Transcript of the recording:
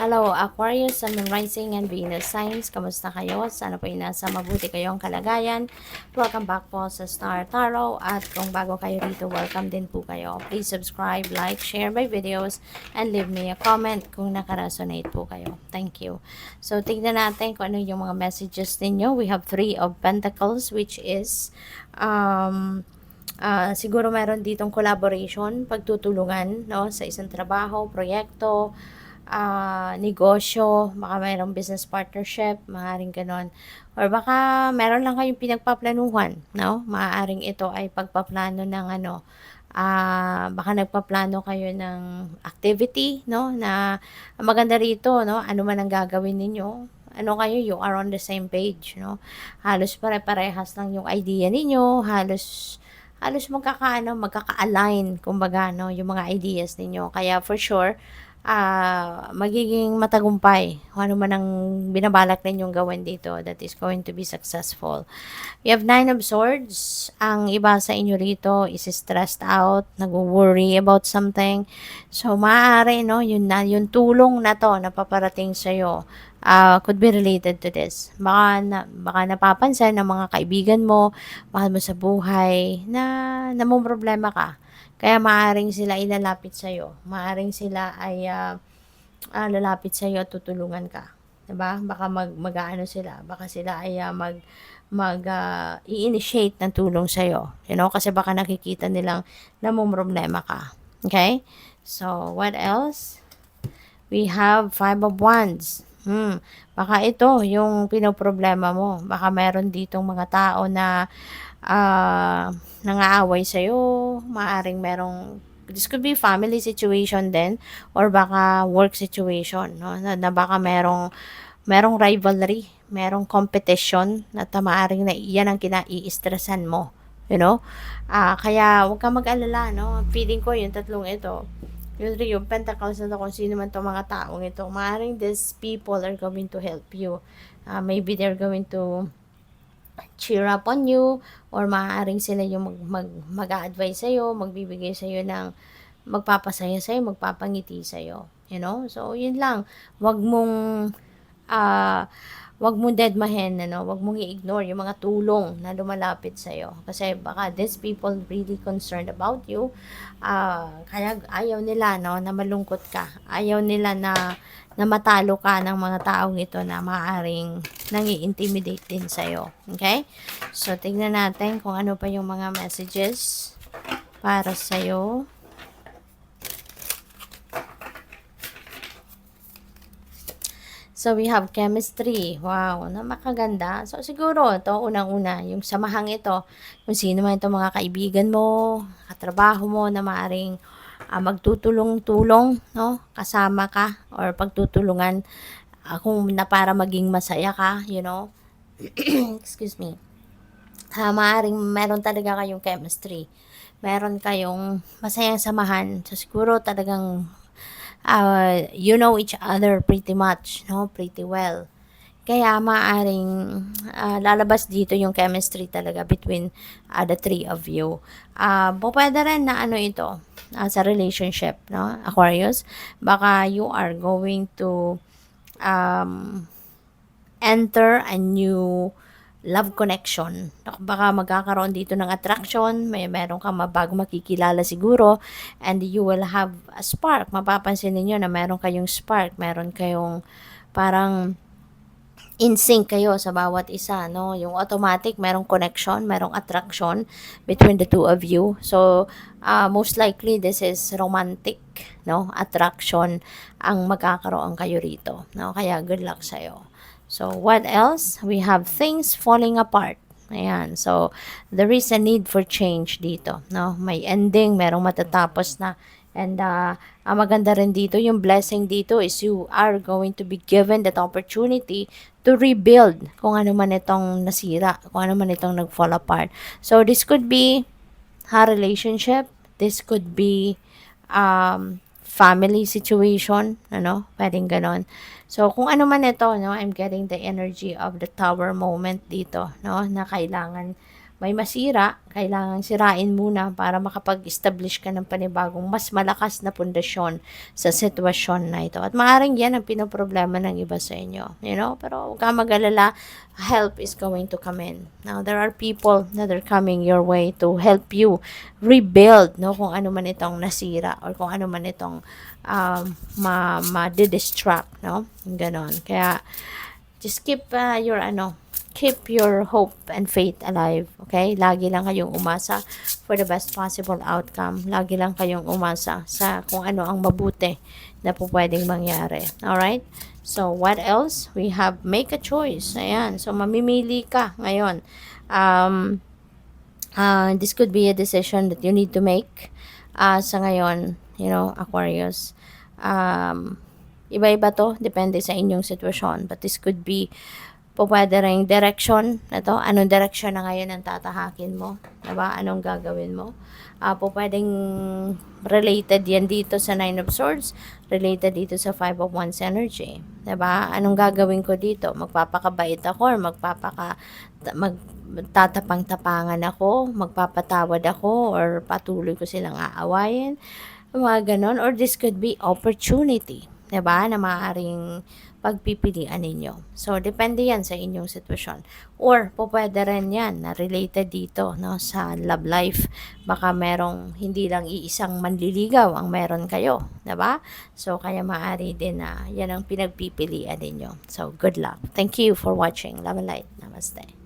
Hello, Aquarius, Sun, Moon, Rising, and Venus signs. Kamusta kayo? Sana po nasa mabuti kayong kalagayan. Welcome back po sa Star Tarot. At kung bago kayo rito, welcome din po kayo. Please subscribe, like, share my videos, and leave me a comment kung nakaresonate po kayo. Thank you. So, tignan natin kung ano yung mga messages ninyo. We have 3 of Pentacles, which is siguro meron ditong collaboration, pagtutulungan, no, sa isang trabaho, proyekto, negosyo, baka mayroong business partnership, maaaring ganon. Or baka meron lang kayong pinagpaplanuhan, no? Maaaring ito ay pagpaplano ng ano, baka nagpaplano kayo ng activity, no? Na maganda rito, no? Ano man ang gagawin ninyo, ano kayo, you are on the same page, no? Halos pare-parehas lang yung idea ninyo, halos magkaka-align, kumbaga, no, yung mga ideas ninyo. Kaya for sure, magiging matagumpay kung ano man ang binabalak ninyong gawin dito that is going to be successful. We have 9 of Swords. Ang iba sa inyo rito is stressed out, nag-worry about something. So, maaari, no, yung tulong na to na paparating sa'yo, could be related to this. Baka napapansin ng mga kaibigan mo, mahal mo sa buhay, na namumroblema ka. Kaya maaaring sila ilalapit sa'yo. Maaaring sila ay lalapit sa'yo at tutulungan ka. Diba? Baka mag-ano sila. Baka sila ay i-initiate ng tulong sa'yo. You know? Kasi baka nakikita nilang namumroblema ka. Okay? So, what else? We have 5 of Wands. Baka ito yung pinoproblema mo. Baka meron ditong mga tao na nangaaway sa'yo. Maaring this could be family situation din or baka work situation, no? Na baka merong rivalry, merong competition na maaring na iyan ang kinai-stressan mo. You know? Kaya huwag kang mag-alala, no? Feeling ko yung tatlong ito, yung Pentacles na to, kung sino man itong mga taong ito, maaaring these people are going to help you. Maybe they're going to cheer up on you, or maaaring sila yung mag-a-advise sa'yo, magbibigay sa'yo ng magpapasaya sa'yo, magpapangiti sa'yo. You know? So, yun lang. Wag mong deadmahin, ano? Wag mong i-ignore yung mga tulong na lumalapit sa'yo. Kasi baka these people really concerned about you. Kaya ayaw nila, no, na malungkot ka. Ayaw nila na matalo ka ng mga taong ito na maaaring nangi-intimidate din sa'yo. Okay? So, tignan natin kung ano pa yung mga messages para sa'yo. So, we have chemistry. Wow, na makaganda. So, siguro, ito, unang-una, yung samahang ito, kung sino man itong mga kaibigan mo, katrabaho mo, na maaring magtutulong-tulong, no? Kasama ka, or pagtutulungan, kung na para maging masaya ka, you know? Excuse me. Maaring meron talaga kayong chemistry. Meron kayong masayang samahan. So, siguro talagang you know each other pretty much, no? Pretty well. Kaya maaring lalabas dito yung chemistry talaga between the 3 of you. Pwede rin na ano ito, sa relationship, no? Aquarius, baka you are going to enter a new love connection. Baka magkakaroon dito ng attraction, meron kang bago makikilala siguro, and you will have a spark. Mapapansin niyo na meron kayong spark, meron kayong parang in sync kayo sa bawat isa, no? Yung automatic, merong connection, merong attraction between the 2 of you. So, most likely, this is romantic, no? Attraction ang magkakaroon kayo rito, no? Kaya, good luck sa'yo. So, what else? We have things falling apart. Ayan. So, there is a need for change dito, no? May ending, merong matatapos na. And, ang maganda rin dito, yung blessing dito is you are going to be given that opportunity to rebuild kung ano man itong nasira, kung ano man itong nag-fall apart. So, this could be a relationship. This could be family situation, ano, pwedeng ganon. So, kung ano man ito, no, I'm getting the energy of the tower moment dito, no, na kailangan may masira, kailangang sirain muna para makapag-establish ka ng panibagong mas malakas na pundasyon sa sitwasyon na ito. At maaaring yan ang pinoproblema ng iba sa inyo. Pero huwag ka mag-alala, help is going to come in. Now, there are people that are coming your way to help you rebuild, kung ano man itong nasira or kung ano man itong ma-distract, Ganon. Kaya, just keep your hope and faith alive, okay? Lagi lang kayong umasa for the best possible outcome. Lagi lang kayong umasa sa kung ano ang mabuti na po pwedeng mangyari. Alright? So, what else? We have make a choice. Ayan. So, mamimili ka ngayon. This could be a decision that you need to make sa ngayon, Aquarius. Iba-iba to, depende sa inyong sitwasyon. But this could be pwede rin direction na to. Anong direction na ngayon ang tatahakin mo? Diba? Anong gagawin mo? Pwedeng related yan dito sa Nine of Swords, related dito sa Five of Wands energy. Diba? Anong gagawin ko dito? Magpapakabait ako or magtatapang-tapangan ako, magpapatawad ako, or patuloy ko silang aawayin? Mga ganon. Or this could be opportunity, diba, na maaaring pagpipilian ninyo. So, depende yan sa inyong sitwasyon. Or, pwede rin yan na related dito, sa love life. Baka merong hindi lang iisang manliligaw ang meron kayo, diba? So, kaya maaari din na yan ang pinagpipilian ninyo. So, good luck. Thank you for watching. Love and light. Namaste.